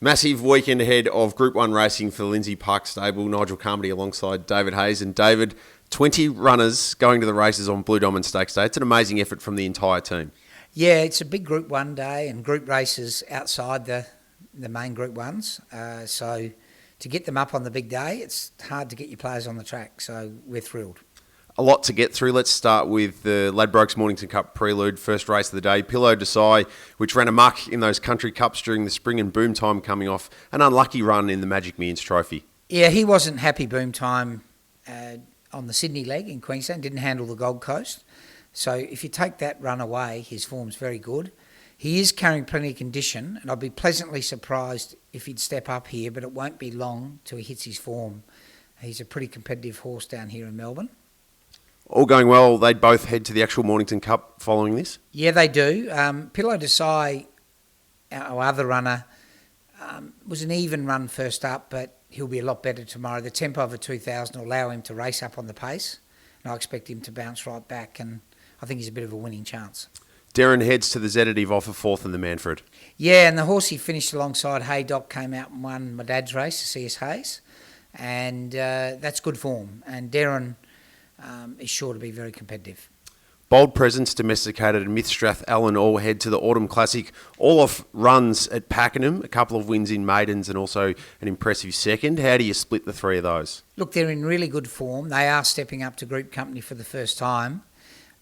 Massive weekend ahead of Group 1 racing for the Lindsay Park Stable. Nigel Carmody alongside David Hayes. And David, 20 runners going to the races on Blue Diamond Stakes Day. It's an amazing effort from the entire team. Yeah, it's a big Group 1 day and group races outside the main Group 1s. So to get them up on the big day, it's hard to get your players on the track. So we're thrilled. A lot to get through. Let's start with the Ladbrokes Mornington Cup prelude, first race of the day. Pillow Desai, which ran amok in those country cups during the spring, and Boom Time coming off an unlucky run in the Magic Millions Trophy. Yeah, he wasn't happy Boom Time on the Sydney leg in Queensland, didn't handle the Gold Coast. So if you take that run away, his form's very good. He is carrying plenty of condition, and I'd be pleasantly surprised if he'd step up here, but it won't be long till he hits his form. He's a pretty competitive horse down here in Melbourne. All going well, they'd both head to the actual Mornington Cup following this? Yeah, they do. Pillow Desai, our other runner, was an even run first up, but he'll be a lot better tomorrow. The tempo of a 2000 will allow him to race up on the pace, and I expect him to bounce right back, and I think he's a bit of a winning chance. Darren heads to the Zedative off of fourth in the Manfred. Yeah, and the horse he finished alongside Haydock came out and won my dad's race, CS Hayes, and that's good form. And Darren is sure to be very competitive. Bold Presence, Domesticated and Mythstrath Allen all head to the Autumn Classic, all off runs at Pakenham, a couple of wins in maidens and also an impressive second. How do you split the three of those? Look, they're in really good form. They are stepping up to group company for the first time.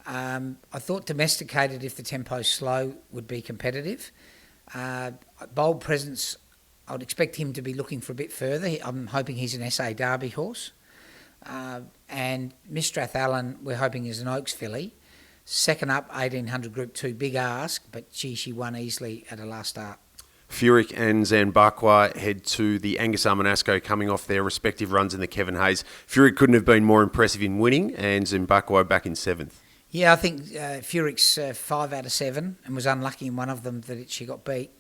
I thought Domesticated, if the tempo's slow, would be competitive. Bold Presence, I would expect him to be looking for a bit further. I'm hoping he's an SA Derby horse. And Mythstrath Allen, we're hoping is an Oaks filly. Second up, 1800 Group 2, big ask, but she won easily at her last start. Furyk and Zanbaqua head to the Angas Arm Manasco coming off their respective runs in the Kevin Hayes. Furyk couldn't have been more impressive in winning, and Zanbaqua back in seventh. Yeah, I think Furyk's 5 out of 7 and was unlucky in one of them that she got beat.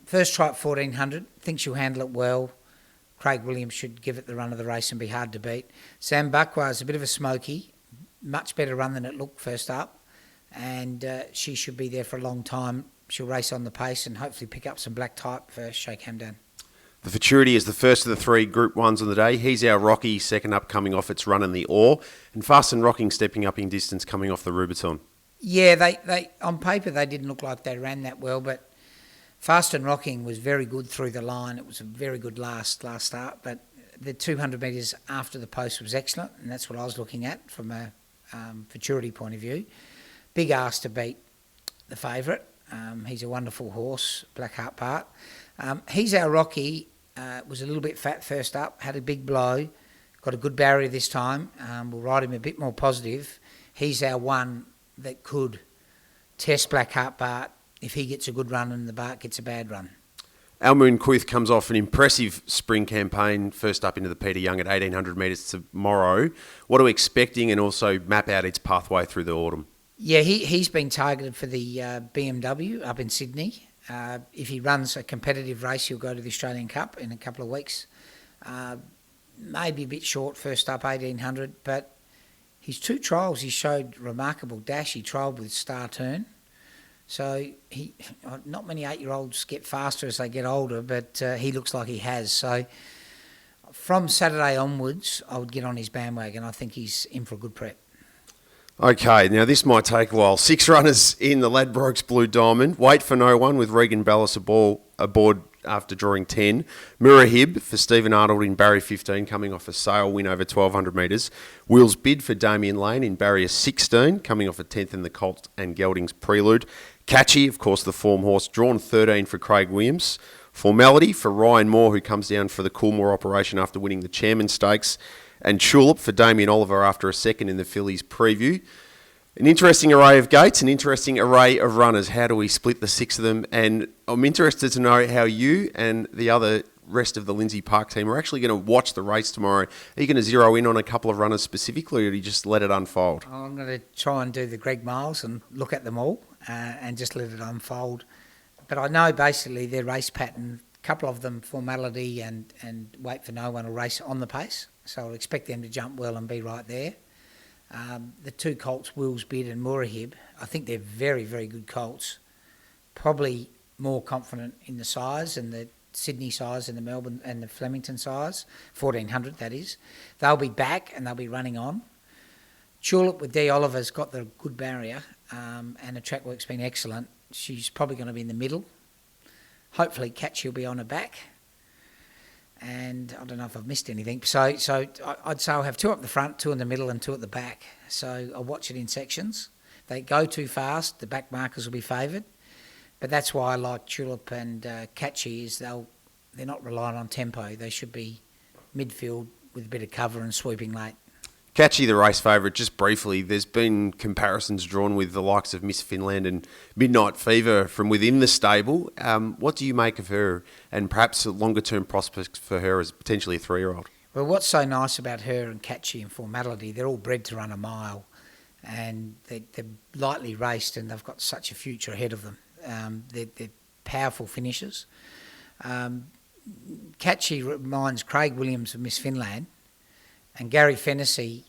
First try at 1400, think she'll handle it well. Craig Williams should give it the run of the race and be hard to beat. Zanbaqua is a bit of a smoky, much better run than it looked first up, and she should be there for a long time. She'll race on the pace and hopefully pick up some black type for Sheikh Hamdan. The Futurity is the first of the three Group 1s on the day. He's our Rocky, second up coming off its run in the Ore, and Fast and Rocking stepping up in distance coming off the Rubiton. Yeah, they on paper they didn't look like they ran that well, but Fast and Rocking was very good through the line. It was a very good last start, but the 200 metres after the post was excellent, and that's what I was looking at from a futurity point of view. Big ask to beat the favourite. He's a wonderful horse, Blackheart Bart. He's our Rocky. Was a little bit fat first up, had a big blow, got a good barrier this time. We'll ride him a bit more positive. He's our one that could test Blackheart Bart if he gets a good run and the Bart gets a bad run. Almoon Quith comes off an impressive spring campaign, first up into the Peter Young at 1800 metres tomorrow. What are we expecting, and also map out its pathway through the autumn? Yeah, he's been targeted for the BMW up in Sydney. If he runs a competitive race, he'll go to the Australian Cup in a couple of weeks. Maybe a bit short first up, 1800, but his 2 trials he showed remarkable dash. He trialled with Star Turn. So not many 8-year-olds get faster as they get older, but he looks like he has. So from Saturday onwards, I would get on his bandwagon. I think he's in for a good prep. Okay, now this might take a while. 6 runners in the Ladbrokes Blue Diamond. Wait for No One with Regan Ballas aboard after drawing 10. Murahib for Stephen Arnold in barrier 15, coming off a sail win over 1200 metres. Wheels Bid for Damien Lane in barrier 16, coming off a 10th in the Colt and Geldings Prelude. Catchy, of course, the form horse, drawn 13 for Craig Williams. Formality for Ryan Moore, who comes down for the Coolmore operation after winning the Chairman Stakes. And Tulip for Damien Oliver after a second in the Phillies Preview. An interesting array of gates, an interesting array of runners. How do we split the 6 of them? And I'm interested to know how you and the other rest of the Lindsay Park team are actually going to watch the race tomorrow. Are you going to zero in on a couple of runners specifically, or do you just let it unfold? I'm going to try and do the Greg Miles and look at them all and just let it unfold. But I know basically their race pattern couple of them, Formality and Wait for No One, will race on the pace, so I'll expect them to jump well and be right there. The two colts, Will's Bid and Moorahib, I think they're very, very good colts. Probably more confident in the size and the Sydney size and the Melbourne and the Flemington size, 1400 that is. They'll be back and they'll be running on. Tulip with Dee Oliver's got the good barrier, and the track work's been excellent. She's probably going to be in the middle. Hopefully Catchy will be on her back. And I don't know if I've missed anything. So I'd say I'll have two up the front, two in the middle and two at the back. So I'll watch it in sections. If they go too fast, the back markers will be favoured. But that's why I like Tulip and Catchy, is they're not relying on tempo. They should be midfield with a bit of cover and sweeping late. Catchy, the race favourite, just briefly, there's been comparisons drawn with the likes of Miss Finland and Midnight Fever from within the stable. What do you make of her, and perhaps a longer-term prospects for her as potentially a 3-year-old? Well, what's so nice about her and Catchy and Formality, they're all bred to run a mile, and they're lightly raced, and they've got such a future ahead of them. They're powerful finishers. Catchy reminds Craig Williams of Miss Finland, and Gary Fennessy,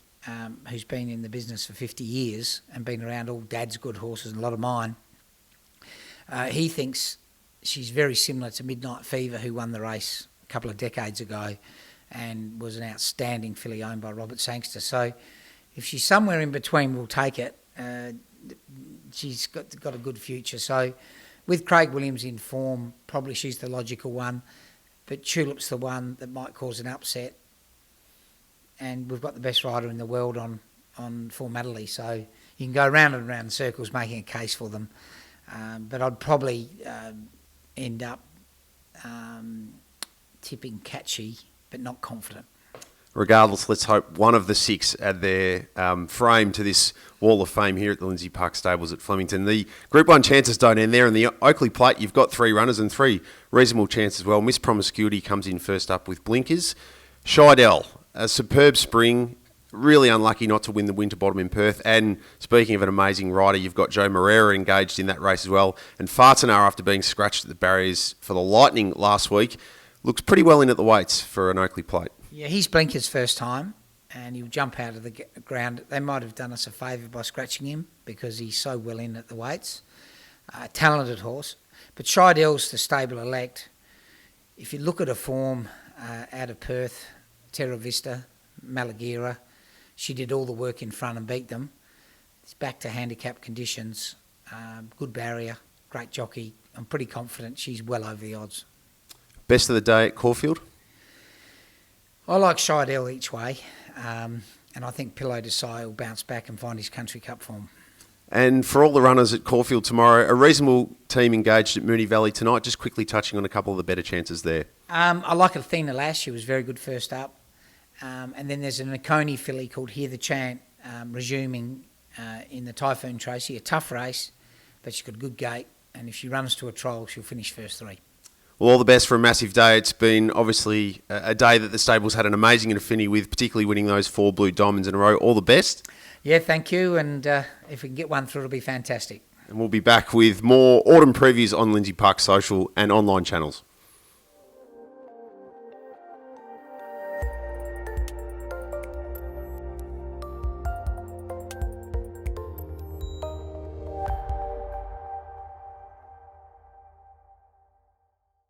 who's been in the business for 50 years and been around all Dad's good horses and a lot of mine, he thinks she's very similar to Midnight Fever, who won the race a couple of decades ago and was an outstanding filly owned by Robert Sangster. So if she's somewhere in between, we'll take it. She's got a good future. So with Craig Williams in form, probably she's the logical one, but Tulip's the one that might cause an upset. And we've got the best rider in the world on Formality, so you can go round and round in circles making a case for them. But I'd probably end up tipping Catchy, but not confident. Regardless, let's hope one of the 6 add their frame to this wall of fame here at the Lindsay Park Stables at Flemington. The Group 1 chances don't end there. In the Oakley Plate, you've got 3 runners and 3 reasonable chances as well. Miss Promiscuity comes in first up with blinkers. Scheidel, a superb spring, really unlucky not to win the Winterbottom in Perth. And speaking of an amazing rider, you've got Joe Moreira engaged in that race as well. And Fartanar, after being scratched at the barriers for the Lightning last week, looks pretty well in at the weights for an Oakley Plate. Yeah, he's Blinker's first time, and he'll jump out of the ground. They might have done us a favour by scratching him because he's so well in at the weights. Talented horse. But Scheidel's the stable elect. If you look at her form out of Perth, Terra Vista, Malagira, she did all the work in front and beat them. It's back to handicap conditions, good barrier, great jockey. I'm pretty confident she's well over the odds. Best of the day at Caulfield? I like Scheidel each way, and I think Pillow Desai will bounce back and find his Country Cup form. And for all the runners at Caulfield tomorrow, a reasonable team engaged at Moonee Valley tonight, just quickly touching on a couple of the better chances there. I like Athena Lash, she was very good first up. And then there's an Oconee filly called Hear the Chant, resuming in the Typhoon Tracy, a tough race, but she's got a good gait, and if she runs to a trial, she'll finish first 3. Well, all the best for a massive day. It's been obviously a day that the stables had an amazing affinity with, particularly winning those 4 Blue Diamonds in a row. All the best. Yeah, thank you, and if we can get one through, it'll be fantastic. And we'll be back with more autumn previews on Lindsay Park social and online channels.